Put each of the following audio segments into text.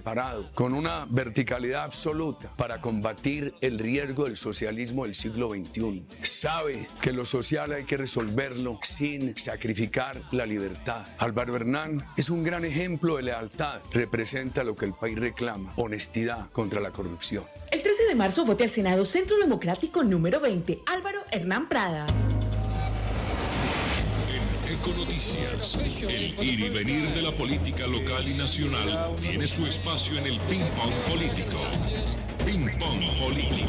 preparado, con una verticalidad absoluta para combatir el riesgo del socialismo del siglo XXI. Sabe que lo social hay que resolverlo sin sacrificar la libertad. Álvaro Hernán es un gran ejemplo de lealtad, representa lo que el país reclama, honestidad contra la corrupción. El 13 de marzo vote al Senado Centro Democrático número 20, Álvaro Hernán Prada. En Econoticias, el ir y venir de la política local y nacional tiene su espacio en el Ping Pong Político. Ping Pong Político.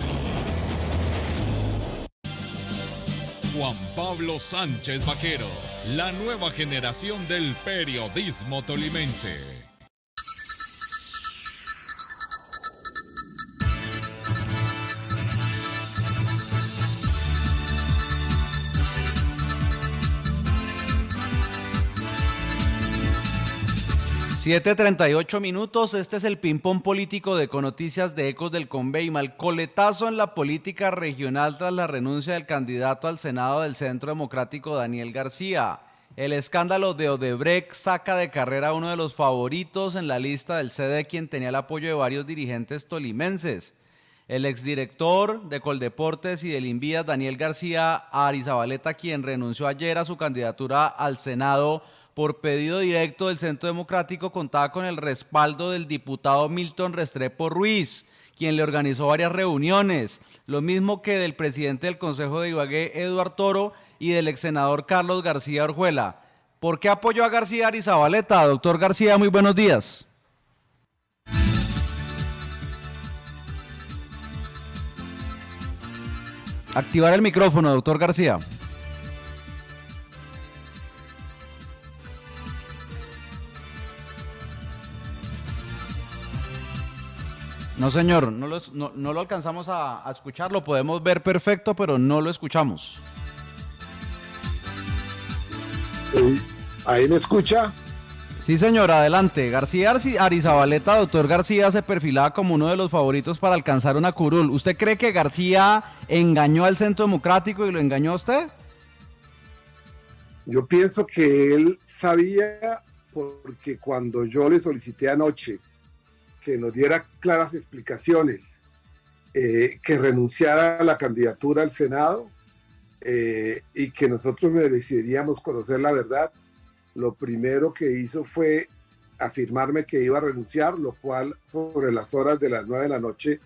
Juan Pablo Sánchez Vaquero, la nueva generación del periodismo tolimense. $7:38, este es el ping-pong político de Econoticias de Ecos del Conveima. El coletazo en la política regional tras la renuncia del candidato al Senado del Centro Democrático, Daniel García. El escándalo de Odebrecht saca de carrera a uno de los favoritos en la lista del CD, quien tenía el apoyo de varios dirigentes tolimenses. El exdirector de Coldeportes y del Invías, Daniel García Arizabaleta, quien renunció ayer a su candidatura al Senado por pedido directo del Centro Democrático, contaba con el respaldo del diputado Milton Restrepo Ruiz, quien le organizó varias reuniones, lo mismo que del presidente del Consejo de Ibagué, Eduardo Toro, y del ex senador Carlos García Orjuela. ¿Por qué apoyó a García Arizabaleta? Doctor García, muy buenos días. Activar el micrófono, doctor García. No, señor, no lo alcanzamos a escuchar, lo podemos ver perfecto, pero no lo escuchamos. ¿Ahí me escucha? Sí, señor, adelante. García Arizabaleta, doctor García, se perfilaba como uno de los favoritos para alcanzar una curul. ¿Usted cree que García engañó al Centro Democrático y lo engañó a usted? Yo pienso que él sabía, porque cuando yo le solicité anoche que nos diera claras explicaciones, que renunciara a la candidatura al Senado y que nosotros mereceríamos conocer la verdad, lo primero que hizo fue afirmarme que iba a renunciar, lo cual sobre las horas de las 9 de la noche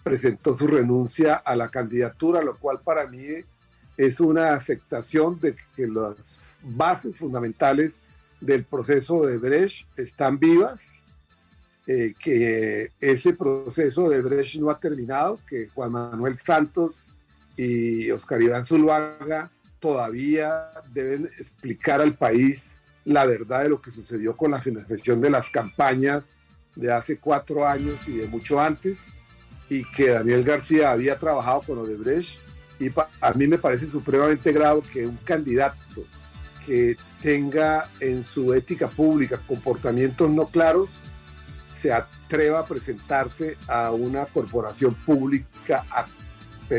presentó su renuncia a la candidatura, lo cual para mí es una aceptación de que las bases fundamentales del proceso de Odebrecht están vivas, que ese proceso de Odebrecht no ha terminado, que Juan Manuel Santos y Oscar Iván Zuluaga todavía deben explicar al país la verdad de lo que sucedió con la financiación de las campañas de hace 4 años y de mucho antes, y que Daniel García había trabajado con Odebrecht. Y a mí me parece supremamente grave que un candidato que tenga en su ética pública comportamientos no claros se atreva a presentarse a una corporación pública a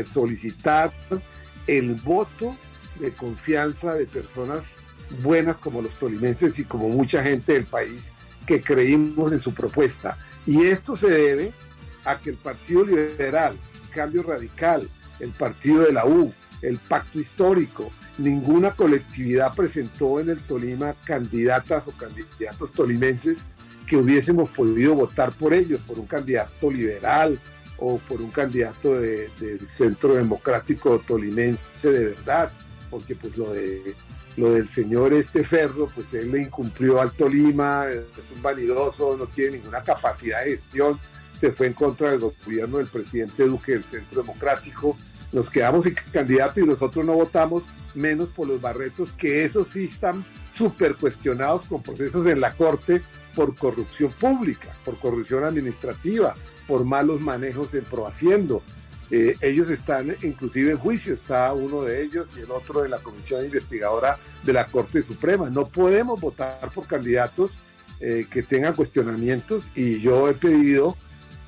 solicitar el voto de confianza de personas buenas como los tolimenses y como mucha gente del país que creímos en su propuesta. Y esto se debe a que el Partido Liberal, Cambio Radical, el Partido de la U, el Pacto Histórico, ninguna colectividad presentó en el Tolima candidatas o candidatos tolimenses que hubiésemos podido votar por ellos, por un candidato liberal o por un candidato del Centro Democrático Tolimense de verdad, porque pues lo del señor Ferro, pues él le incumplió al Tolima, es un vanidoso, no tiene ninguna capacidad de gestión, se fue en contra del gobierno del presidente Duque del Centro Democrático, nos quedamos sin candidato y nosotros no votamos, menos por los Barretos, que esos sí están súper cuestionados con procesos en la Corte por corrupción pública, por corrupción administrativa, por malos manejos en Prohaciendo. Ellos están inclusive en juicio, está uno de ellos y el otro en la Comisión Investigadora de la Corte Suprema. No podemos votar por candidatos que tengan cuestionamientos, y yo he pedido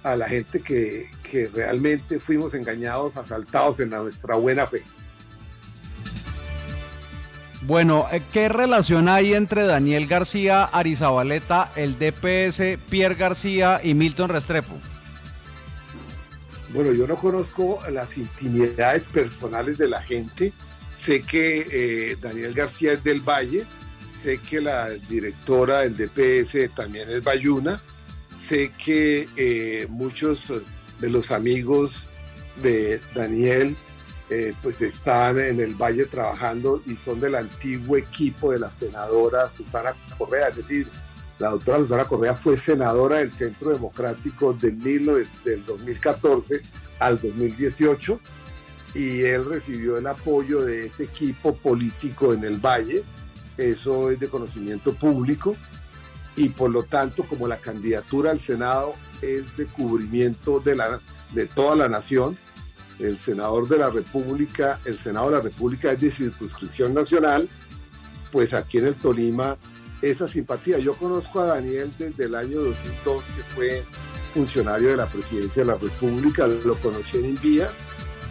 a la gente que realmente fuimos engañados, asaltados en nuestra buena fe. Bueno, ¿qué relación hay entre Daniel García Arizabaleta, el DPS, Pierre García y Milton Restrepo? Bueno, yo no conozco las intimidades personales de la gente. Sé que Daniel García es del Valle, sé que la directora del DPS también es bayuna, sé que muchos de los amigos de Daniel pues están en el Valle trabajando y son del antiguo equipo de la senadora Susana Correa, es decir, la doctora Susana Correa fue senadora del Centro Democrático del 2014 al 2018 y él recibió el apoyo de ese equipo político en el Valle, eso es de conocimiento público y por lo tanto como la candidatura al Senado es de cubrimiento de toda la nación, el Senado de la República es de circunscripción nacional, pues aquí en el Tolima esa simpatía. Yo conozco a Daniel desde el año 2002, que fue funcionario de la Presidencia de la República, lo conocí en Invías,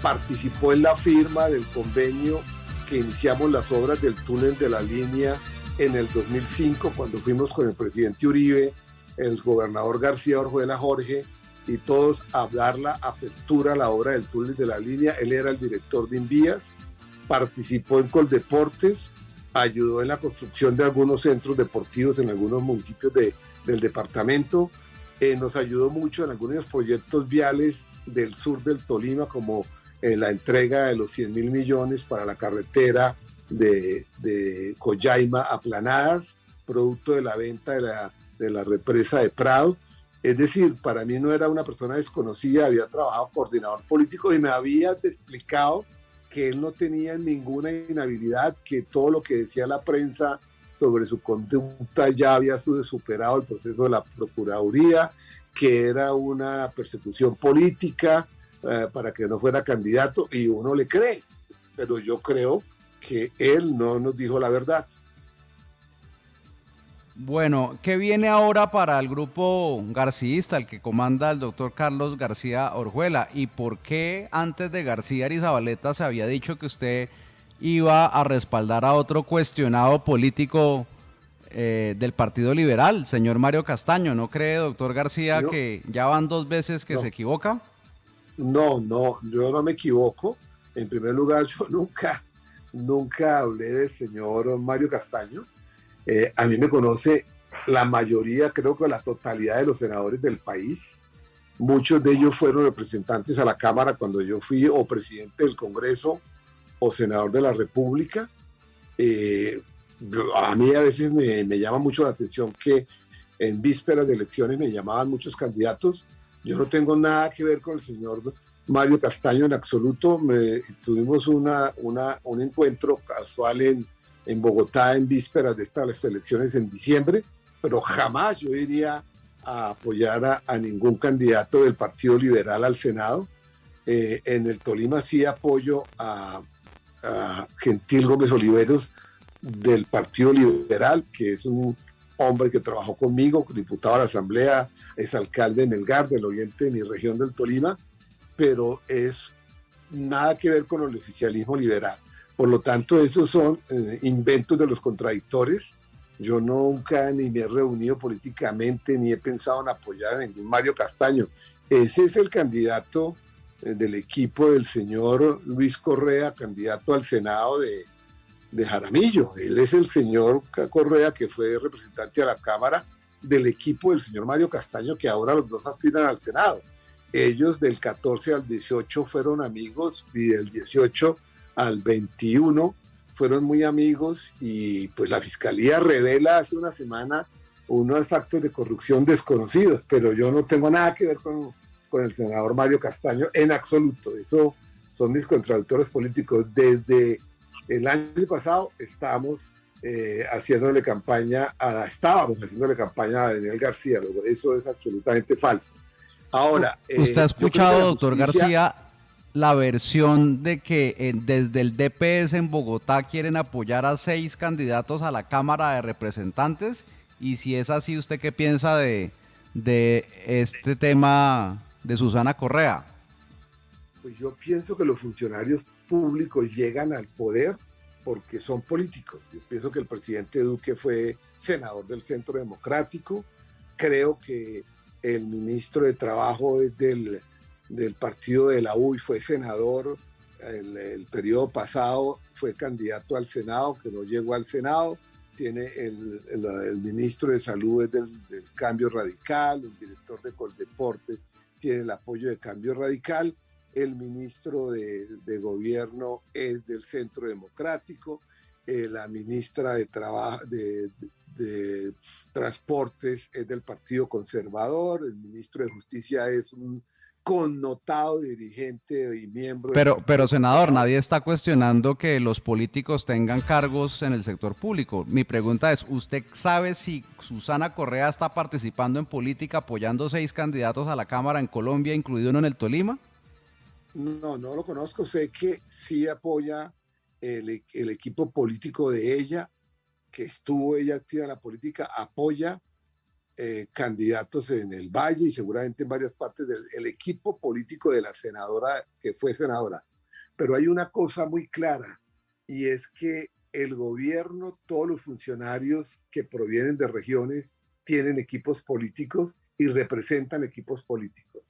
participó en la firma del convenio que iniciamos las obras del túnel de la línea en el 2005, cuando fuimos con el presidente Uribe, el gobernador García Orjuela Jorge, y todos a dar la apertura a la obra del túnel de la línea. Él era el director de Invías, participó en Coldeportes, ayudó en la construcción de algunos centros deportivos en algunos municipios del departamento, nos ayudó mucho en algunos proyectos viales del sur del Tolima, como la entrega de los 100.000 millones para la carretera de Coyaima a Planadas, producto de la venta de la represa de Prado. Es decir, para mí no era una persona desconocida, había trabajado coordinador político y me había explicado que él no tenía ninguna inhabilidad, que todo lo que decía la prensa sobre su conducta ya había superado el proceso de la Procuraduría, que era una persecución política para que no fuera candidato, y uno le cree, pero yo creo que él no nos dijo la verdad. Bueno, ¿qué viene ahora para el grupo garcista, el que comanda el doctor Carlos García Orjuela? ¿Y por qué antes de García Arizabaleta se había dicho que usted iba a respaldar a otro cuestionado político del Partido Liberal, señor Mario Castaño? ¿No cree, doctor García, que ya van 2 veces que se equivoca? No, yo no me equivoco. En primer lugar, yo nunca hablé del señor Mario Castaño. A mí me conoce la mayoría, creo que la totalidad de los senadores del país. Muchos de ellos fueron representantes a la Cámara cuando yo fui o presidente del Congreso o senador de la República. A mí a veces me llama mucho la atención que en vísperas de elecciones me llamaban muchos candidatos. Yo no tengo nada que ver con el señor Mario Castaño en absoluto. Tuvimos un encuentro casual en Bogotá en vísperas de estas elecciones en diciembre, pero jamás yo iría a apoyar a ningún candidato del Partido Liberal al Senado. En el Tolima sí apoyo a Gentil Gómez Oliveros del Partido Liberal, que es un hombre que trabajó conmigo, diputado a la Asamblea, es alcalde de Melgar, del oriente de mi región del Tolima, pero es nada que ver con el oficialismo liberal. Por lo tanto, esos son inventos de los contradictores. Yo nunca ni me he reunido políticamente ni he pensado en apoyar a ningún Mario Castaño. Ese es el candidato del equipo del señor Luis Correa, candidato al Senado de Jaramillo. Él es el señor Correa, que fue representante a la Cámara del equipo del señor Mario Castaño, que ahora los dos aspiran al Senado. Ellos del 14 al 18 fueron amigos y del 18 al 21 fueron muy amigos, y pues la Fiscalía revela hace una semana unos actos de corrupción desconocidos, pero yo no tengo nada que ver con el senador Mario Castaño en absoluto. Eso son mis contradictores políticos. Desde el año pasado estábamos haciéndole campaña a Daniel García. Luego, eso es absolutamente falso. Ahora, ¿usted ha escuchado, doctor García, la versión de que desde el DPS en Bogotá quieren apoyar a 6 candidatos a la Cámara de Representantes? Y si es así, ¿usted qué piensa de este tema de Susana Correa? Pues yo pienso que los funcionarios públicos llegan al poder porque son políticos. Yo pienso que el presidente Duque fue senador del Centro Democrático. Creo que el ministro de Trabajo es del partido de la U y fue senador. El periodo pasado fue candidato al Senado, que no llegó al Senado. Tiene el ministro de Salud es del Cambio Radical, el director de Coldeportes tiene el apoyo de Cambio Radical, el ministro de Gobierno es del Centro Democrático, la ministra de Transportes es del Partido Conservador, el ministro de Justicia es un connotado dirigente y miembro pero senador, nadie está cuestionando que los políticos tengan cargos en el sector público. Mi pregunta es, ¿usted sabe si Susana Correa está participando en política apoyando 6 candidatos a la Cámara en Colombia, incluido uno en el Tolima? No lo conozco, sé que sí apoya el equipo político de ella, que estuvo ella activa en la política, apoya candidatos en el Valle y seguramente en varias partes del equipo político de la senadora, que fue senadora. Pero hay una cosa muy clara, y es que el gobierno, todos los funcionarios que provienen de regiones tienen equipos políticos y representan equipos políticos.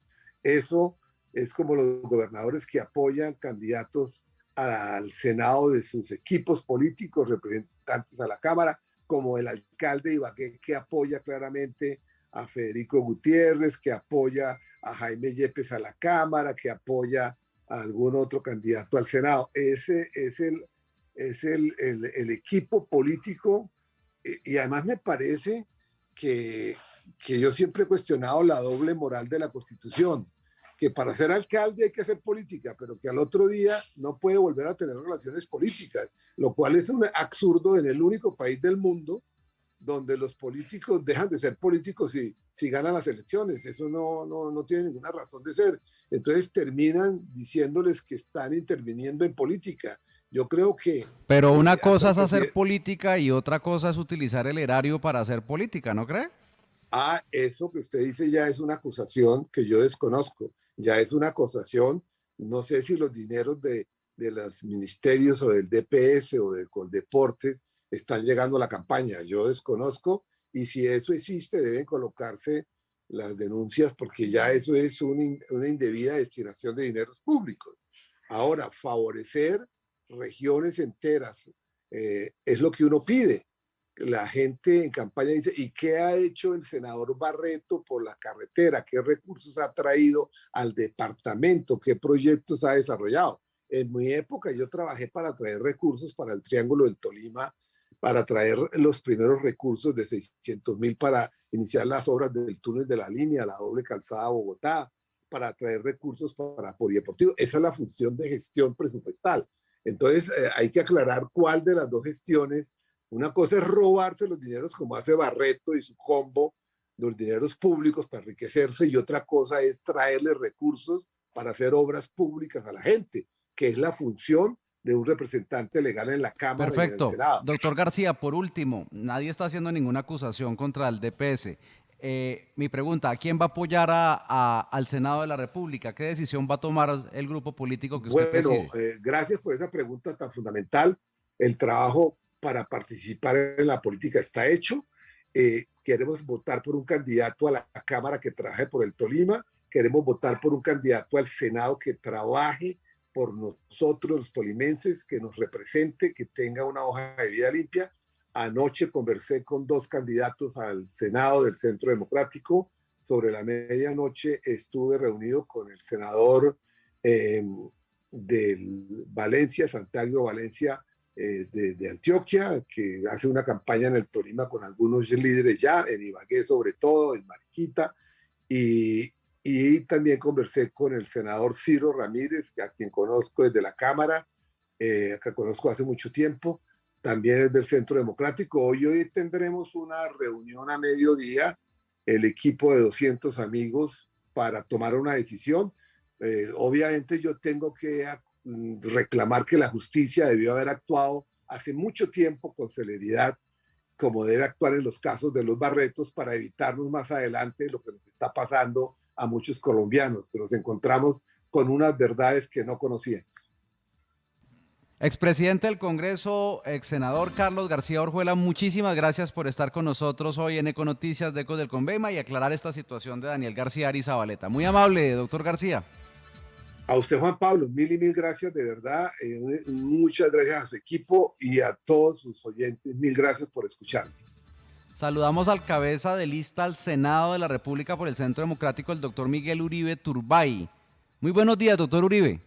Eso es como los gobernadores que apoyan candidatos al Senado de sus equipos políticos, representantes a la Cámara, como el alcalde de Ibagué, que apoya claramente a Federico Gutiérrez, que apoya a Jaime Yepes a la Cámara, que apoya a algún otro candidato al Senado. Ese es el equipo político, y además me parece que yo siempre he cuestionado la doble moral de la Constitución, que para ser alcalde hay que hacer política, pero que al otro día no puede volver a tener relaciones políticas, lo cual es un absurdo en el único país del mundo donde los políticos dejan de ser políticos si ganan las elecciones. Eso no tiene ninguna razón de ser. Entonces terminan diciéndoles que están interviniendo en política. Yo creo que... Pero una cosa es hacer política y otra cosa es utilizar el erario para hacer política, ¿no cree? Eso que usted dice ya es una acusación que yo desconozco. Ya es una acusación, no sé si los dineros de los ministerios o del DPS o del Coldeportes están llegando a la campaña. Yo desconozco, y si eso existe deben colocarse las denuncias, porque ya eso es una indebida destinación de dineros públicos. Ahora, favorecer regiones enteras es lo que uno pide. La gente en campaña dice, ¿y qué ha hecho el senador Barreto por la carretera? ¿Qué recursos ha traído al departamento? ¿Qué proyectos ha desarrollado? En mi época yo trabajé para traer recursos para el Triángulo del Tolima, para traer los primeros recursos de 600.000 para iniciar las obras del túnel de la línea, la doble calzada Bogotá, para traer recursos para polideportivo. Esa es la función de gestión presupuestal. Entonces hay que aclarar cuál de las dos gestiones. Una cosa es robarse los dineros como hace Barreto y su combo, los dineros públicos para enriquecerse, y otra cosa es traerle recursos para hacer obras públicas a la gente, que es la función de un representante legal en la Cámara. Perfecto. Y en el Senado. Doctor García, por último, nadie está haciendo ninguna acusación contra el DPS. Mi pregunta, ¿a quién va a apoyar al Senado de la República? ¿Qué decisión va a tomar el grupo político que usted preside? Gracias por esa pregunta tan fundamental. El trabajo para participar en la política está hecho. Queremos votar por un candidato a la Cámara que trabaje por el Tolima. Queremos votar por un candidato al Senado que trabaje por nosotros los tolimenses, que nos represente, que tenga una hoja de vida limpia. Anoche conversé con 2 candidatos al Senado del Centro Democrático. Sobre la medianoche estuve reunido con el senador del Valencia, Santiago Valencia, de Antioquia, que hace una campaña en el Tolima con algunos líderes ya, en Ibagué sobre todo, en Mariquita, y también conversé con el senador Ciro Ramírez, a quien conozco desde la Cámara, que conozco hace mucho tiempo, también es del Centro Democrático. Hoy tendremos una reunión a mediodía, el equipo de 200 amigos, para tomar una decisión. Obviamente yo tengo que reclamar que la justicia debió haber actuado hace mucho tiempo con celeridad, como debe actuar en los casos de los Barretos, para evitarnos más adelante lo que nos está pasando a muchos colombianos, que nos encontramos con unas verdades que no conocíamos. Expresidente del Congreso, ex senador Carlos García Orjuela, muchísimas gracias por estar con nosotros hoy en Econoticias de Ecos del Conveyma y aclarar esta situación de Daniel García Ari Zabaleta. Muy amable, doctor García. A usted, Juan Pablo, mil y mil gracias, de verdad. Muchas gracias a su equipo y a todos sus oyentes. Mil gracias por escucharme. Saludamos al cabeza de lista al Senado de la República por el Centro Democrático, el doctor Miguel Uribe Turbay. Muy buenos días, doctor Uribe.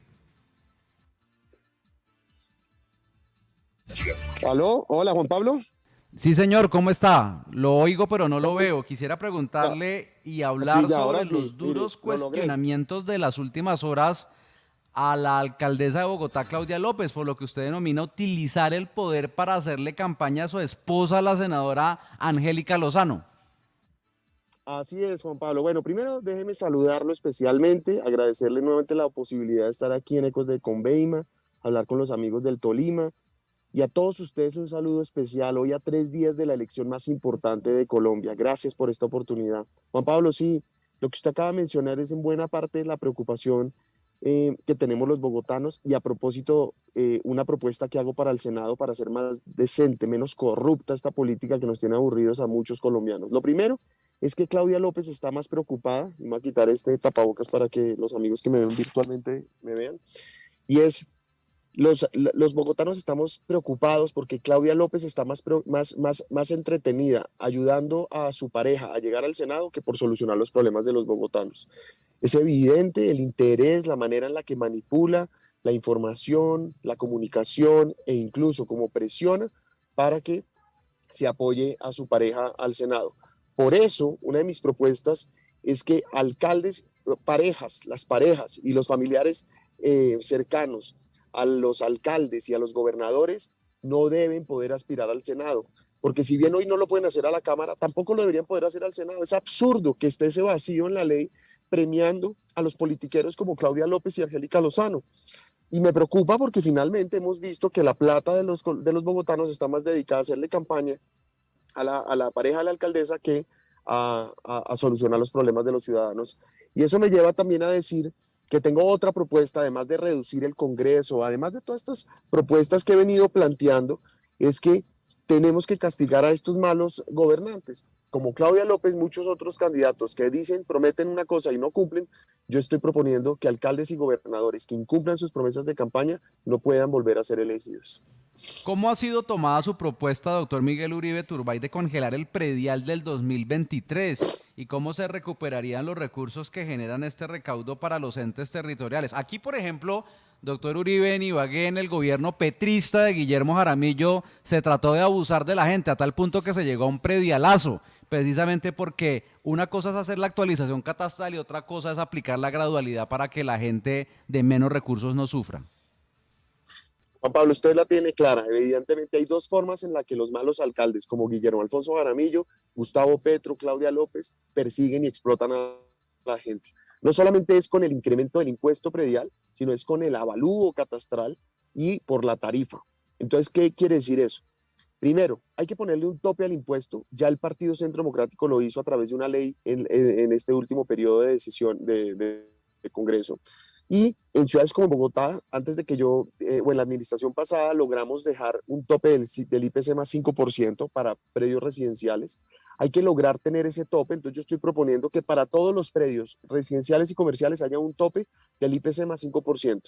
¿Aló? Hola, Juan Pablo. Sí, señor, ¿cómo está? Lo oigo, pero no lo veo. Quisiera preguntarle y hablar sobre los duros cuestionamientos de las últimas horas a la alcaldesa de Bogotá, Claudia López, por lo que usted denomina utilizar el poder para hacerle campaña a su esposa, la senadora Angélica Lozano. Así es, Juan Pablo. Bueno, primero déjeme saludarlo especialmente, agradecerle nuevamente la posibilidad de estar aquí en Ecos de Conveyma, hablar con los amigos del Tolima. Y a todos ustedes un saludo especial hoy a 3 días de la elección más importante de Colombia. Gracias por esta oportunidad. Juan Pablo, sí, lo que usted acaba de mencionar es en buena parte la preocupación que tenemos los bogotanos y a propósito una propuesta que hago para el Senado para hacer más decente, menos corrupta esta política que nos tiene aburridos a muchos colombianos. Lo primero es que Claudia López está más preocupada, y me voy a quitar este tapabocas para que los amigos que me ven virtualmente me vean, y es los bogotanos estamos preocupados porque Claudia López está más entretenida ayudando a su pareja a llegar al Senado que por solucionar los problemas de los bogotanos. Es evidente el interés, la manera en la que manipula la información, la comunicación e incluso como presiona para que se apoye a su pareja al Senado. Por eso, una de mis propuestas es que alcaldes, las parejas y los familiares cercanos a los alcaldes y a los gobernadores no deben poder aspirar al Senado, porque si bien hoy no lo pueden hacer a la Cámara, tampoco lo deberían poder hacer al Senado. Es absurdo que esté ese vacío en la ley premiando a los politiqueros como Claudia López y Angélica Lozano. Y me preocupa porque finalmente hemos visto que la plata de los bogotanos está más dedicada a hacerle campaña a la pareja de la alcaldesa que a solucionar los problemas de los ciudadanos. Y eso me lleva también a decir que tengo otra propuesta, además de reducir el Congreso, además de todas estas propuestas que he venido planteando, es que tenemos que castigar a estos malos gobernantes. Como Claudia López, muchos otros candidatos que dicen, prometen una cosa y no cumplen, yo estoy proponiendo que alcaldes y gobernadores que incumplan sus promesas de campaña no puedan volver a ser elegidos. ¿Cómo ha sido tomada su propuesta, doctor Miguel Uribe Turbay, de congelar el predial del 2023? ¿Y cómo se recuperarían los recursos que generan este recaudo para los entes territoriales? Aquí, por ejemplo, doctor Uribe, en Ibagué, en el gobierno petrista de Guillermo Jaramillo, se trató de abusar de la gente a tal punto que se llegó a un predialazo, precisamente porque una cosa es hacer la actualización catastral y otra cosa es aplicar la gradualidad para que la gente de menos recursos no sufra. Juan Pablo, usted la tiene clara. Evidentemente hay dos formas en las que los malos alcaldes, como Guillermo Alfonso Jaramillo, Gustavo Petro, Claudia López, persiguen y explotan a la gente. No solamente es con el incremento del impuesto predial, sino es con el avalúo catastral y por la tarifa. Entonces, ¿qué quiere decir eso? Primero, hay que ponerle un tope al impuesto. Ya el Partido Centro Democrático lo hizo a través de una ley en este último periodo de sesión de Congreso. Y en ciudades como Bogotá, antes de que o en la administración pasada, logramos dejar un tope del IPC más 5% para predios residenciales. Hay que lograr tener ese tope, entonces yo estoy proponiendo que para todos los predios residenciales y comerciales haya un tope del IPC más 5%.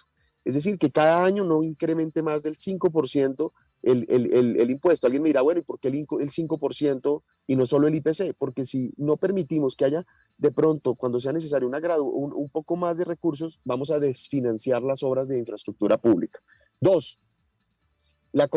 Es decir, que cada año no incremente más del 5% el impuesto. Alguien me dirá, bueno, ¿y por qué el 5% y no solo el IPC? Porque si no permitimos que haya de pronto, cuando sea necesario un poco más de recursos, vamos a desfinanciar las obras de infraestructura pública. 2,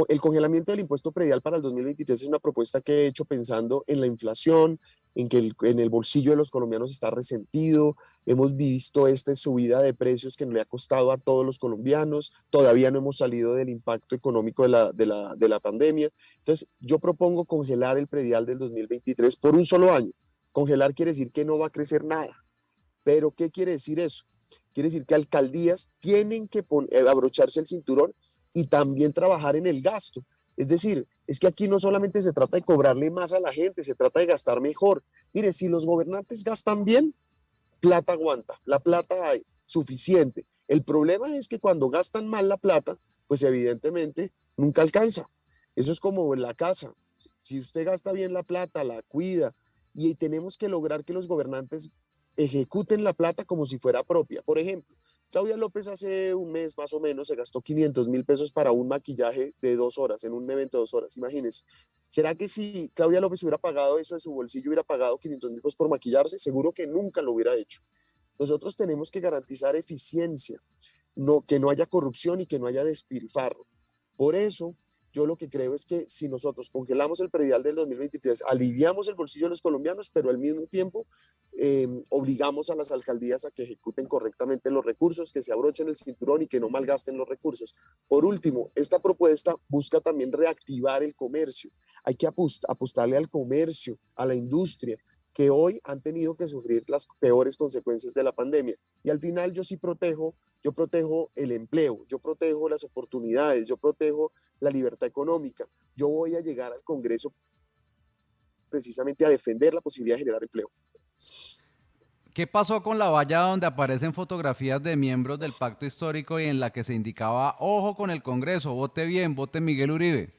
el congelamiento del impuesto predial para el 2023 es una propuesta que he hecho pensando en la inflación, en que en el bolsillo de los colombianos está resentido. Hemos visto esta subida de precios que le ha costado a todos los colombianos. Todavía no hemos salido del impacto económico de la pandemia. Entonces, yo propongo congelar el predial del 2023 por un solo año. Congelar quiere decir que no va a crecer nada. ¿Pero qué quiere decir eso? Quiere decir que alcaldías tienen que abrocharse el cinturón y también trabajar en el gasto. Es decir, es que aquí no solamente se trata de cobrarle más a la gente, se trata de gastar mejor. Mire, si los gobernantes gastan bien, plata aguanta, la plata hay, suficiente. El problema es que cuando gastan mal la plata, pues evidentemente nunca alcanza. Eso es como en la casa. Si usted gasta bien la plata, la cuida, y tenemos que lograr que los gobernantes ejecuten la plata como si fuera propia. Por ejemplo, Claudia López hace un mes más o menos se gastó 500.000 pesos para un maquillaje de 2 horas, en un evento de 2 horas, imagínense. ¿Será que si Claudia López hubiera pagado eso de su bolsillo, hubiera pagado 500.000 pesos por maquillarse? Seguro que nunca lo hubiera hecho. Nosotros tenemos que garantizar eficiencia, no, que no haya corrupción y que no haya despilfarro. Por eso, yo lo que creo es que si nosotros congelamos el predial del 2023, aliviamos el bolsillo de los colombianos, pero al mismo tiempo obligamos a las alcaldías a que ejecuten correctamente los recursos, que se abrochen el cinturón y que no malgasten los recursos. Por último, esta propuesta busca también reactivar el comercio. Hay que apostarle al comercio, a la industria, que hoy han tenido que sufrir las peores consecuencias de la pandemia. Y al final yo protejo el empleo, yo protejo las oportunidades, yo protejo la libertad económica. Yo voy a llegar al Congreso precisamente a defender la posibilidad de generar empleo. ¿Qué pasó con la valla donde aparecen fotografías de miembros del pacto histórico y en la que se indicaba, ojo con el Congreso, vote bien, vote Miguel Uribe?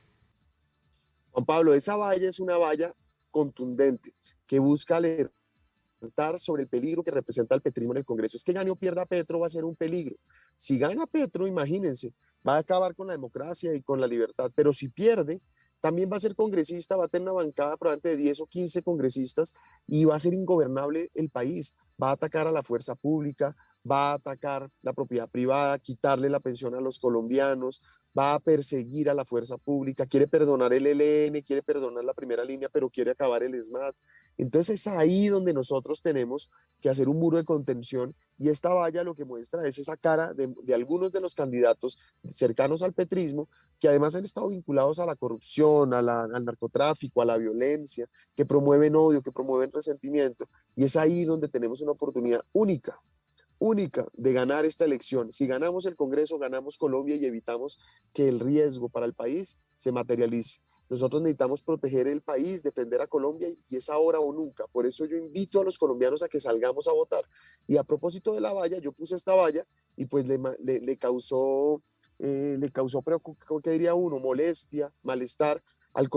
Juan Pablo, esa valla es una valla contundente que busca alertar sobre el peligro que representa el petrismo en el Congreso. Es que gane o pierda Petro va a ser un peligro. Si gana Petro, imagínense, va a acabar con la democracia y con la libertad, pero si pierde, también va a ser congresista, va a tener una bancada probablemente de 10 o 15 congresistas y va a ser ingobernable el país. Va a atacar a la fuerza pública, va a atacar la propiedad privada, quitarle la pensión a los colombianos, va a perseguir a la fuerza pública, quiere perdonar el ELN, quiere perdonar la primera línea, pero quiere acabar el SMAT. Entonces es ahí donde nosotros tenemos que hacer un muro de contención y esta valla lo que muestra es esa cara de algunos de los candidatos cercanos al petrismo que además han estado vinculados a la corrupción, al narcotráfico, a la violencia, que promueven odio, que promueven resentimiento. Y es ahí donde tenemos una oportunidad única de ganar esta elección. Si ganamos el Congreso, ganamos Colombia y evitamos que el riesgo para el país se materialice. Nosotros necesitamos proteger el país, defender a Colombia y es ahora o nunca. Por eso yo invito a los colombianos a que salgamos a votar. Y a propósito de la valla, yo puse esta valla y pues le causó ¿qué diría uno? Molestia, malestar al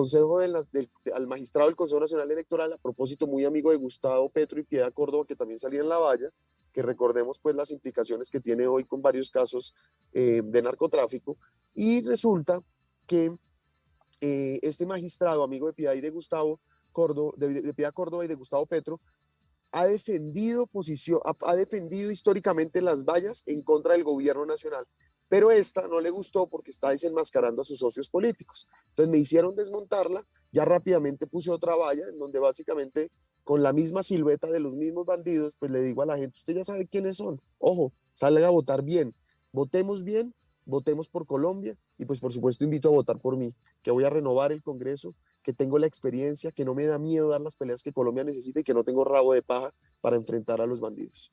al magistrado del Consejo Nacional Electoral, a propósito muy amigo de Gustavo Petro y Piedad Córdoba, que también salía en la valla, que recordemos pues las implicaciones que tiene hoy con varios casos de narcotráfico, y resulta que este magistrado, amigo de Piedad y de Gustavo Córdoba, de Piedad Córdoba y de Gustavo Petro, ha defendido históricamente las vallas en contra del gobierno nacional, pero esta no le gustó porque está desenmascarando a sus socios políticos. Entonces me hicieron desmontarla, ya rápidamente puse otra valla en donde básicamente con la misma silueta de los mismos bandidos, pues le digo a la gente, usted ya sabe quiénes son, ojo, salga a votar bien, votemos por Colombia y pues por supuesto invito a votar por mí, que voy a renovar el Congreso, que tengo la experiencia, que no me da miedo dar las peleas que Colombia necesita y que no tengo rabo de paja para enfrentar a los bandidos.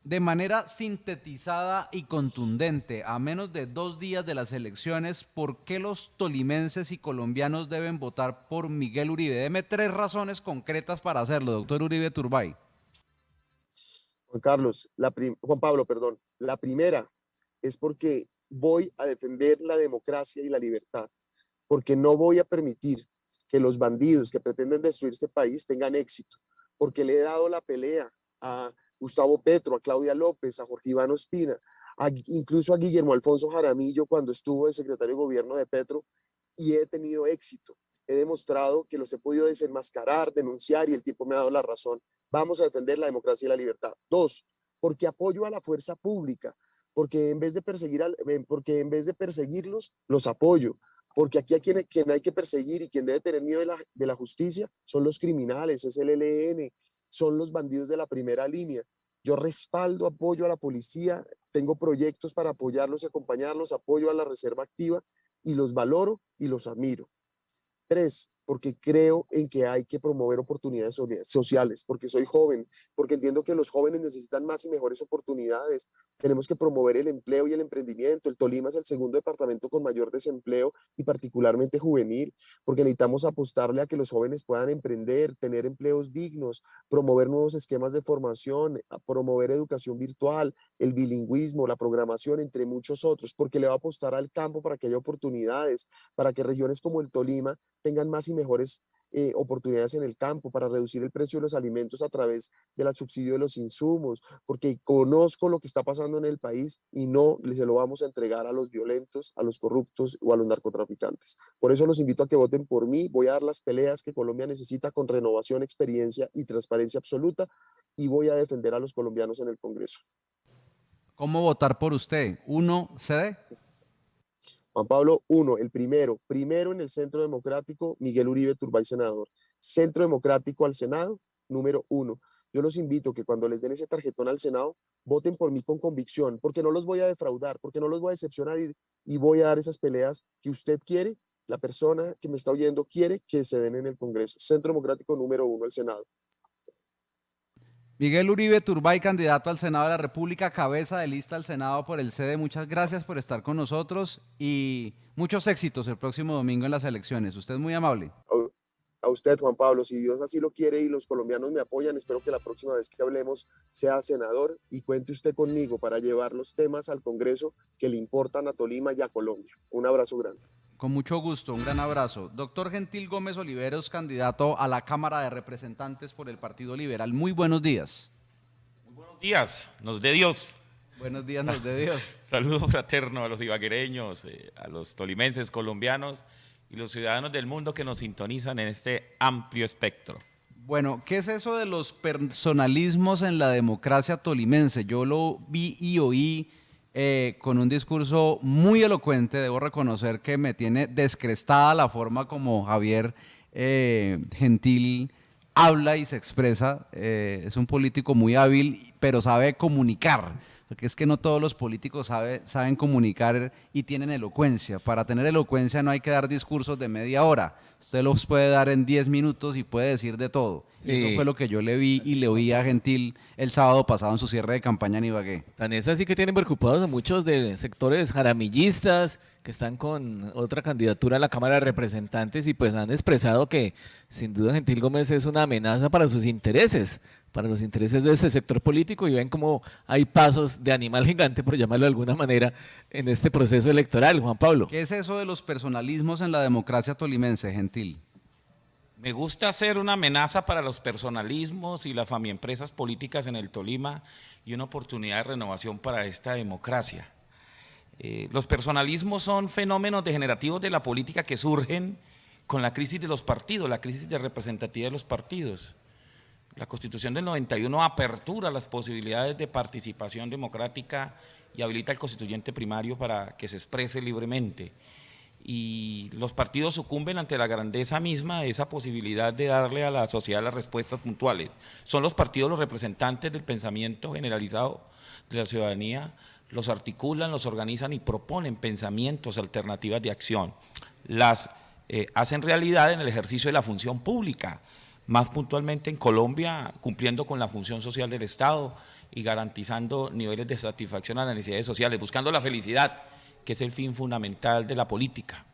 De manera sintetizada y contundente, a menos de 2 días de las elecciones, ¿por qué los tolimenses y colombianos deben votar por Miguel Uribe? Deme 3 razones concretas para hacerlo, doctor Uribe Turbay. Juan Pablo, perdón. La primera es porque voy a defender la democracia y la libertad, porque no voy a permitir que los bandidos que pretenden destruir este país tengan éxito, porque le he dado la pelea a Gustavo Petro, a Claudia López, a Jorge Iván Ospina, incluso a Guillermo Alfonso Jaramillo cuando estuvo de secretario de gobierno de Petro, y he tenido éxito. He demostrado que los he podido desenmascarar, denunciar y el tiempo me ha dado la razón. Vamos a defender la democracia y la libertad. 2, porque apoyo a la fuerza pública, porque en vez de perseguirlos, los apoyo. Porque aquí quien hay que perseguir y quien debe tener miedo de la justicia son los criminales, es el ELN, son los bandidos de la primera línea. Yo respaldo, apoyo a la policía, tengo proyectos para apoyarlos y acompañarlos, apoyo a la reserva activa y los valoro y los admiro. 3, porque creo en que hay que promover oportunidades sociales, porque soy joven, porque entiendo que los jóvenes necesitan más y mejores oportunidades. Tenemos que promover el empleo y el emprendimiento. El Tolima es el segundo departamento con mayor desempleo y particularmente juvenil, porque necesitamos apostarle a que los jóvenes puedan emprender, tener empleos dignos, promover nuevos esquemas de formación, a promover educación virtual, el bilingüismo, la programación, entre muchos otros, porque le va a apostar al campo para que haya oportunidades, para que regiones como el Tolima tengan más y mejores oportunidades en el campo, para reducir el precio de los alimentos a través del subsidio de los insumos, porque conozco lo que está pasando en el país y no se lo vamos a entregar a los violentos, a los corruptos o a los narcotraficantes. Por eso los invito a que voten por mí. Voy a dar las peleas que Colombia necesita con renovación, experiencia y transparencia absoluta, y voy a defender a los colombianos en el Congreso. ¿Cómo votar por usted? ¿1 CD? Juan Pablo, el primero en el Centro Democrático, Miguel Uribe Turbay, senador. Centro Democrático al Senado, número 1. Yo los invito que cuando les den ese tarjetón al Senado, voten por mí con convicción, porque no los voy a defraudar, porque no los voy a decepcionar y voy a dar esas peleas que usted quiere, la persona que me está oyendo quiere que se den en el Congreso. Centro Democrático número 1, el Senado. Miguel Uribe Turbay, candidato al Senado de la República, cabeza de lista al Senado por el CD. Muchas gracias por estar con nosotros y muchos éxitos el próximo domingo en las elecciones. Usted es muy amable. A usted, Juan Pablo, si Dios así lo quiere y los colombianos me apoyan, espero que la próxima vez que hablemos sea senador y cuente usted conmigo para llevar los temas al Congreso que le importan a Tolima y a Colombia. Un abrazo grande. Con mucho gusto, un gran abrazo. Doctor Gentil Gómez Oliveros, candidato a la Cámara de Representantes por el Partido Liberal. Muy buenos días. Muy buenos días, nos dé Dios. Buenos días, nos dé Dios. Saludo fraterno a los ibaguereños, a los tolimenses, colombianos y los ciudadanos del mundo que nos sintonizan en este amplio espectro. Bueno, ¿qué es eso de los personalismos en la democracia tolimense? Yo lo vi y oí con un discurso muy elocuente. Debo reconocer que me tiene descrestada la forma como Javier Gentil habla y se expresa. Es un político muy hábil, pero sabe comunicar, porque es que no todos los políticos saben comunicar y tienen elocuencia. Para tener elocuencia no hay que dar discursos de media hora. Usted los puede dar en 10 minutos y puede decir de todo. Sí. Y eso fue lo que yo le vi y le oí a Gentil el sábado pasado en su cierre de campaña en Ibagué. Tan es así que tienen preocupados a muchos de sectores jaramillistas que están con otra candidatura a la Cámara de Representantes y pues han expresado que sin duda Gentil Gómez es una amenaza para sus intereses, para los intereses de ese sector político, y ven cómo hay pasos de animal gigante, por llamarlo de alguna manera, en este proceso electoral. Juan Pablo. ¿Qué es eso de los personalismos en la democracia tolimense, Gentil? Me gusta hacer una amenaza para los personalismos y las famiempresas políticas en el Tolima y una oportunidad de renovación para esta democracia. Los personalismos son fenómenos degenerativos de la política que surgen con la crisis de los partidos, la crisis de representatividad de los partidos. La Constitución del 91 apertura las posibilidades de participación democrática y habilita al constituyente primario para que se exprese libremente. Y los partidos sucumben ante la grandeza misma de esa posibilidad de darle a la sociedad las respuestas puntuales. Son los partidos los representantes del pensamiento generalizado de la ciudadanía, los articulan, los organizan y proponen pensamientos, alternativas de acción. Las hacen realidad en el ejercicio de la función pública, más puntualmente en Colombia, cumpliendo con la función social del Estado y garantizando niveles de satisfacción a las necesidades sociales, buscando la felicidad, que es el fin fundamental de la política.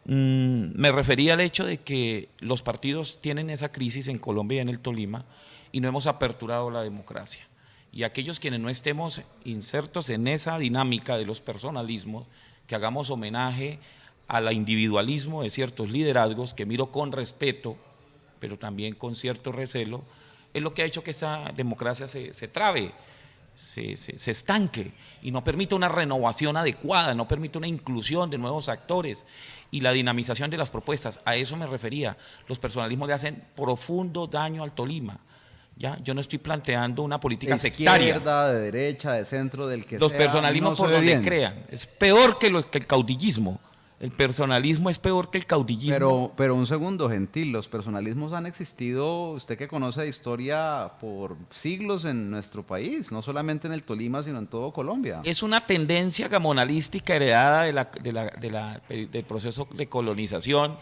Me refería al hecho de que los partidos tienen esa crisis en Colombia y en el Tolima y no hemos aperturado la democracia. Y aquellos quienes no estemos insertos en esa dinámica de los personalismos, que hagamos homenaje al individualismo de ciertos liderazgos, que miro con respeto, pero también con cierto recelo, es lo que ha hecho que esa democracia se trabe, se estanque y no permite una renovación adecuada, no permite una inclusión de nuevos actores y la dinamización de las propuestas. A eso me refería. Los personalismos le hacen profundo daño al Tolima. ¿Ya? Yo no estoy planteando una política sectaria. De izquierda, de derecha, de centro, del que los sea. Los personalismos, no por donde bien crean. Es peor que el caudillismo. El personalismo es peor que el caudillismo. Pero un segundo, Gentil, los personalismos han existido, usted que conoce de historia, por siglos en nuestro país, no solamente en el Tolima, sino en todo Colombia. Es una tendencia gamonalística heredada del proceso de colonización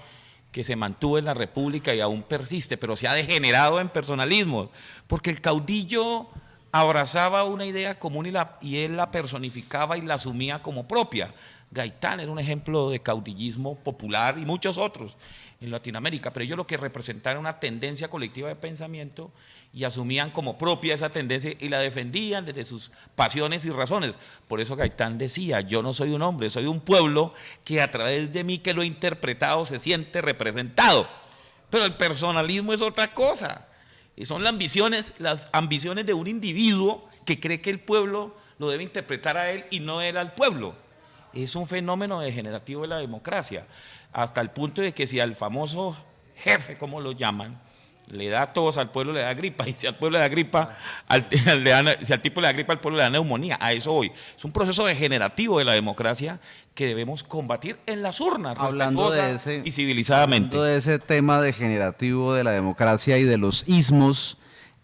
que se mantuvo en la República y aún persiste, pero se ha degenerado en personalismo, porque el caudillo abrazaba una idea común y él la personificaba y la asumía como propia. Gaitán era un ejemplo de caudillismo popular y muchos otros en Latinoamérica, pero ellos lo que representaban una tendencia colectiva de pensamiento y asumían como propia esa tendencia y la defendían desde sus pasiones y razones. Por eso Gaitán decía, yo no soy un hombre, soy un pueblo que a través de mí que lo he interpretado se siente representado. Pero el personalismo es otra cosa, y son las ambiciones de un individuo que cree que el pueblo lo debe interpretar a él y no él al pueblo. Es un fenómeno degenerativo de la democracia, hasta el punto de que si al famoso jefe, como lo llaman, le da tos, al pueblo le da gripa, y si al pueblo le da gripa, si al tipo le da gripa, al pueblo le da neumonía. A eso hoy. Es un proceso degenerativo de la democracia que debemos combatir en las urnas, respetuosa y civilizadamente. Hablando de ese tema degenerativo de la democracia y de los ismos,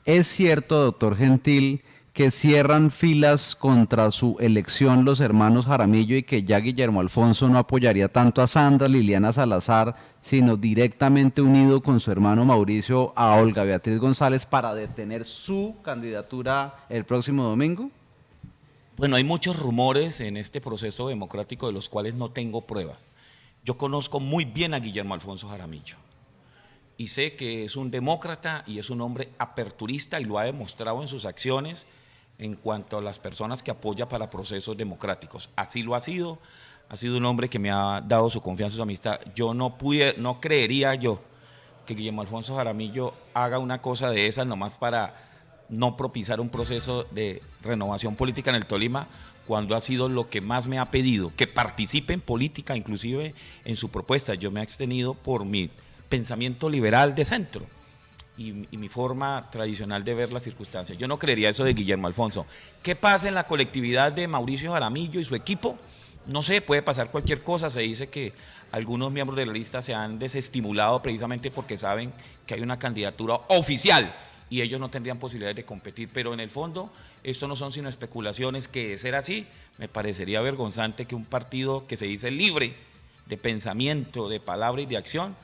¿es cierto, doctor Gentil, que cierran filas contra su elección los hermanos Jaramillo y que ya Guillermo Alfonso no apoyaría tanto a Sandra Liliana Salazar, sino directamente unido con su hermano Mauricio a Olga Beatriz González para detener su candidatura el próximo domingo? Bueno, hay muchos rumores en este proceso democrático de los cuales no tengo pruebas. Yo conozco muy bien a Guillermo Alfonso Jaramillo y sé que es un demócrata y es un hombre aperturista y lo ha demostrado en sus acciones en cuanto a las personas que apoya para procesos democráticos. Así lo ha sido un hombre que me ha dado su confianza y su amistad. Yo no creería yo que Guillermo Alfonso Jaramillo haga una cosa de esas nomás para no propiciar un proceso de renovación política en el Tolima, cuando ha sido lo que más me ha pedido, que participe en política, inclusive en su propuesta. Yo me he abstenido por mi pensamiento liberal de centro y mi forma tradicional de ver las circunstancias. Yo no creería eso de Guillermo Alfonso. ¿Qué pasa en la colectividad de Mauricio Jaramillo y su equipo? No sé, puede pasar cualquier cosa. Se dice que algunos miembros de la lista se han desestimulado precisamente porque saben que hay una candidatura oficial y ellos no tendrían posibilidades de competir, pero en el fondo esto no son sino especulaciones que, de ser así, me parecería vergonzante que un partido que se dice libre de pensamiento, de palabra y de acción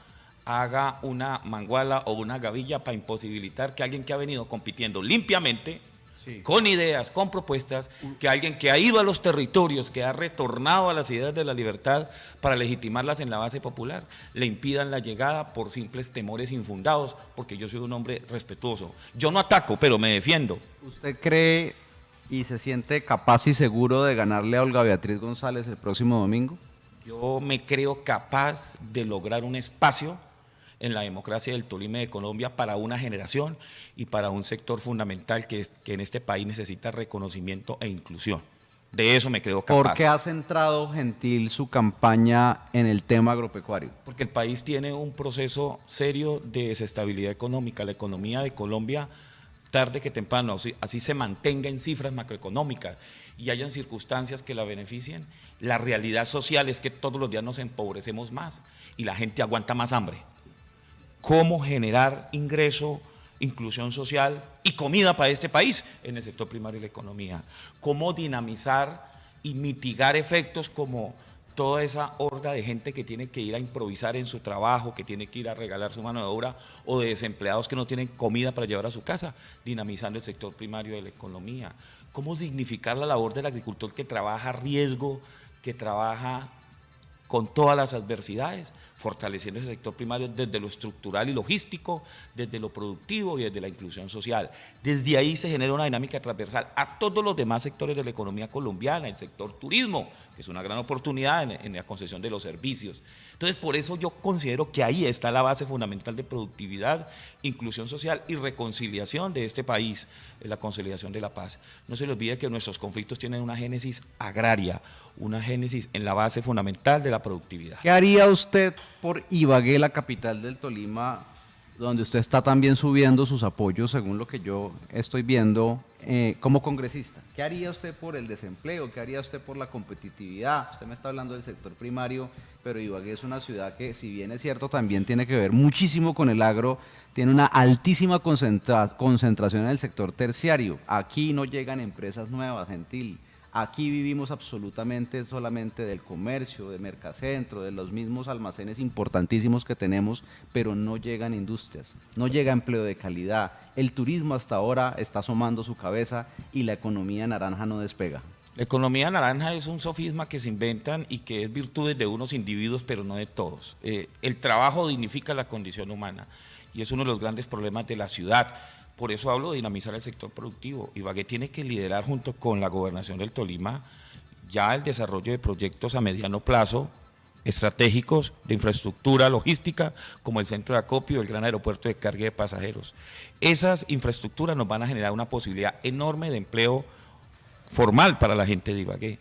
haga una manguala o una gavilla para imposibilitar que alguien que ha venido compitiendo limpiamente, sí, con ideas, con propuestas, que alguien que ha ido a los territorios, que ha retornado a las ideas de la libertad para legitimarlas en la base popular, le impidan la llegada por simples temores infundados, porque yo soy un hombre respetuoso. Yo no ataco, pero me defiendo. ¿Usted cree y se siente capaz y seguro de ganarle a Olga Beatriz González el próximo domingo? Yo me creo capaz de lograr un espacio en la democracia del Tolima y de Colombia para una generación y para un sector fundamental que en este país necesita reconocimiento e inclusión. De eso me creo capaz. ¿Por qué ha centrado Gentil su campaña en el tema agropecuario? Porque el país tiene un proceso serio de desestabilidad económica. La economía de Colombia, tarde que temprano, así se mantenga en cifras macroeconómicas y hayan circunstancias que la beneficien, la realidad social es que todos los días nos empobrecemos más y la gente aguanta más hambre. ¿Cómo generar ingreso, inclusión social y comida para este país en el sector primario y la economía? ¿Cómo dinamizar y mitigar efectos como toda esa horda de gente que tiene que ir a improvisar en su trabajo, que tiene que ir a regalar su mano de obra, o de desempleados que no tienen comida para llevar a su casa, dinamizando el sector primario de la economía? ¿Cómo dignificar la labor del agricultor que trabaja a riesgo, que trabaja con todas las adversidades, fortaleciendo ese sector primario desde lo estructural y logístico, desde lo productivo y desde la inclusión social? Desde ahí se genera una dinámica transversal a todos los demás sectores de la economía colombiana, el sector turismo, que es una gran oportunidad en la concesión de los servicios. Entonces, por eso yo considero que ahí está la base fundamental de productividad, inclusión social y reconciliación de este país, la consolidación de la paz. No se le olvide que nuestros conflictos tienen una génesis agraria, una génesis en la base fundamental de la productividad. ¿Qué haría usted por Ibagué, la capital del Tolima, donde usted está también subiendo sus apoyos, según lo que yo estoy viendo, como congresista? ¿Qué haría usted por el desempleo? ¿Qué haría usted por la competitividad? Usted me está hablando del sector primario, pero Ibagué es una ciudad que, si bien es cierto, también tiene que ver muchísimo con el agro, tiene una altísima concentración en el sector terciario. Aquí no llegan empresas nuevas, Gentil. Aquí vivimos absolutamente solamente del comercio, de Mercacentro, de los mismos almacenes importantísimos que tenemos, pero no llegan industrias, no llega empleo de calidad. El turismo hasta ahora está asomando su cabeza y la economía naranja no despega. La economía naranja es un sofisma que se inventan y que es virtud de unos individuos, pero no de todos. El trabajo dignifica la condición humana y es uno de los grandes problemas de la ciudad. Por eso hablo de dinamizar el sector productivo. Ibagué tiene que liderar junto con la gobernación del Tolima ya el desarrollo de proyectos a mediano plazo, estratégicos de infraestructura logística, como el centro de acopio, el gran aeropuerto de carga de pasajeros. Esas infraestructuras nos van a generar una posibilidad enorme de empleo formal para la gente de Ibagué.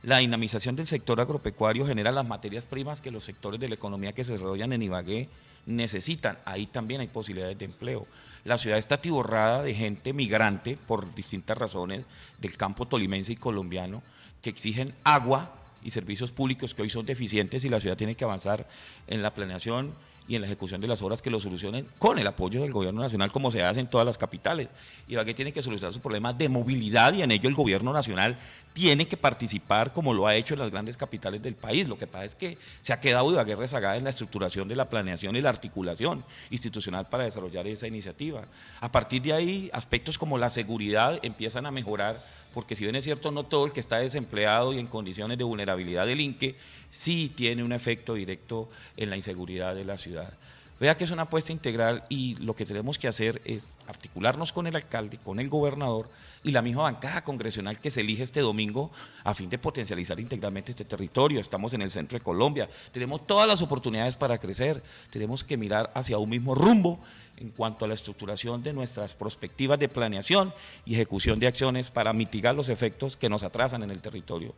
La dinamización del sector agropecuario genera las materias primas que los sectores de la economía que se desarrollan en Ibagué necesitan. Ahí también hay posibilidades de empleo. La ciudad está atiborrada de gente migrante por distintas razones del campo tolimense y colombiano que exigen agua y servicios públicos que hoy son deficientes y la ciudad tiene que avanzar en la planeación y en la ejecución de las obras que lo solucionen con el apoyo del gobierno nacional, como se hace en todas las capitales. Ibagué tiene que solucionar sus problemas de movilidad y en ello el gobierno nacional tiene que participar como lo ha hecho en las grandes capitales del país. Lo que pasa es que se ha quedado Ibagué rezagada en la estructuración de la planeación y la articulación institucional para desarrollar esa iniciativa. A partir de ahí, aspectos como la seguridad empiezan a mejorar, porque si bien es cierto, no todo el que está desempleado y en condiciones de vulnerabilidad delinque, sí tiene un efecto directo en la inseguridad de la ciudad. Vea que es una apuesta integral y lo que tenemos que hacer es articularnos con el alcalde, con el gobernador y la misma bancada congresional que se elige este domingo a fin de potencializar integralmente este territorio. Estamos en el centro de Colombia, tenemos todas las oportunidades para crecer, tenemos que mirar hacia un mismo rumbo en cuanto a la estructuración de nuestras perspectivas de planeación y ejecución de acciones para mitigar los efectos que nos atrasan en el territorio.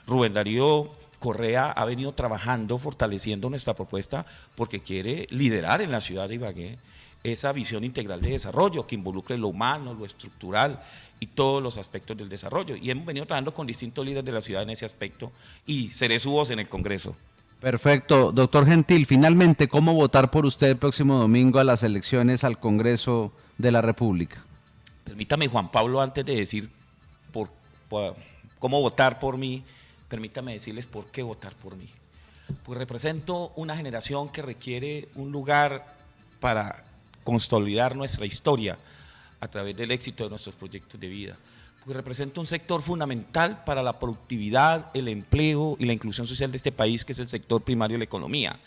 Rubén Darío Correa ha venido trabajando, fortaleciendo nuestra propuesta porque quiere liderar en la ciudad de Ibagué esa visión integral de desarrollo que involucre lo humano, lo estructural y todos los aspectos del desarrollo. Y hemos venido trabajando con distintos líderes de la ciudad en ese aspecto y seré su voz en el Congreso. Perfecto. Doctor Gentil, finalmente, ¿cómo votar por usted el próximo domingo a las elecciones al Congreso de la República? Permítame, Juan Pablo, antes de decir cómo votar por mí, permítame decirles por qué votar por mí. Pues represento una generación que requiere un lugar para consolidar nuestra historia a través del éxito de nuestros proyectos de vida. Porque representa un sector fundamental para la productividad, el empleo y la inclusión social de este país, que es el sector primario de la economía.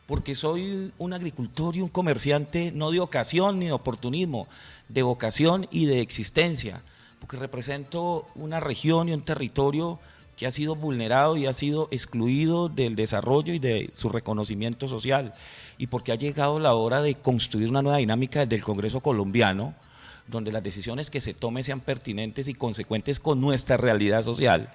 Porque soy un agricultor y un comerciante no de ocasión ni de oportunismo, de vocación y de existencia. Porque represento una región y un territorio que ha sido vulnerado y ha sido excluido del desarrollo y de su reconocimiento social. Y porque ha llegado la hora de construir una nueva dinámica desde el Congreso colombiano, donde las decisiones que se tomen sean pertinentes y consecuentes con nuestra realidad social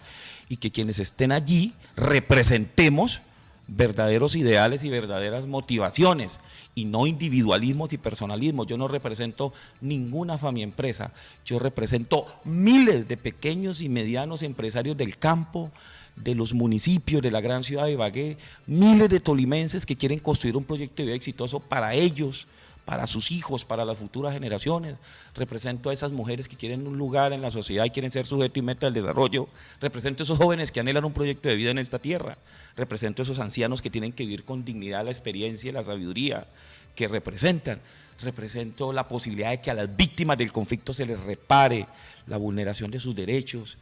y que quienes estén allí representemos verdaderos ideales y verdaderas motivaciones y no individualismos y personalismos. Yo no represento ninguna familia-empresa, yo represento miles de pequeños y medianos empresarios del campo, de los municipios de la gran ciudad de Ibagué, miles de tolimenses que quieren construir un proyecto de vida exitoso para ellos, para sus hijos, para las futuras generaciones. Represento a esas mujeres que quieren un lugar en la sociedad y quieren ser sujeto y meta del desarrollo. Represento a esos jóvenes que anhelan un proyecto de vida en esta tierra. Represento a esos ancianos que tienen que vivir con dignidad la experiencia y la sabiduría que representan. Represento la posibilidad de que a las víctimas del conflicto se les repare la vulneración de sus derechos,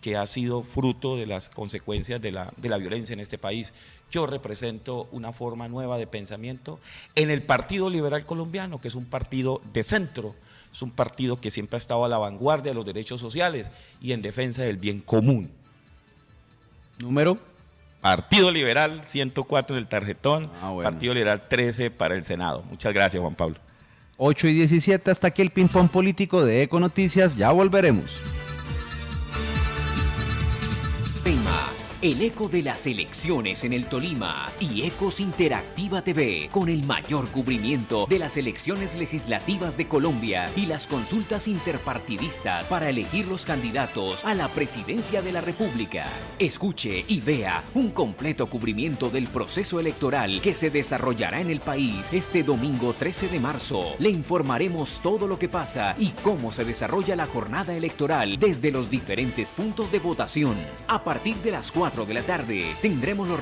que ha sido fruto de las consecuencias de la violencia en este país. Yo represento una forma nueva de pensamiento en el Partido Liberal Colombiano, que es un partido de centro, es un partido que siempre ha estado a la vanguardia de los derechos sociales y en defensa del bien común. ¿Número? Partido Liberal 104 del tarjetón, bueno. Partido Liberal 13 para el Senado. Muchas gracias, Juan Pablo. 8:17, hasta aquí el ping-pong político de Econoticias, ya volveremos. el eco de las elecciones en el Tolima y Ecos Interactiva TV, con el mayor cubrimiento de las elecciones legislativas de Colombia y las consultas interpartidistas para elegir los candidatos a la presidencia de la República. Escuche y vea un completo cubrimiento del proceso electoral que se desarrollará en el país este domingo 13 de marzo. Le informaremos todo lo que pasa y cómo se desarrolla la jornada electoral desde los diferentes puntos de votación. A partir de las 4 de la tarde tendremos los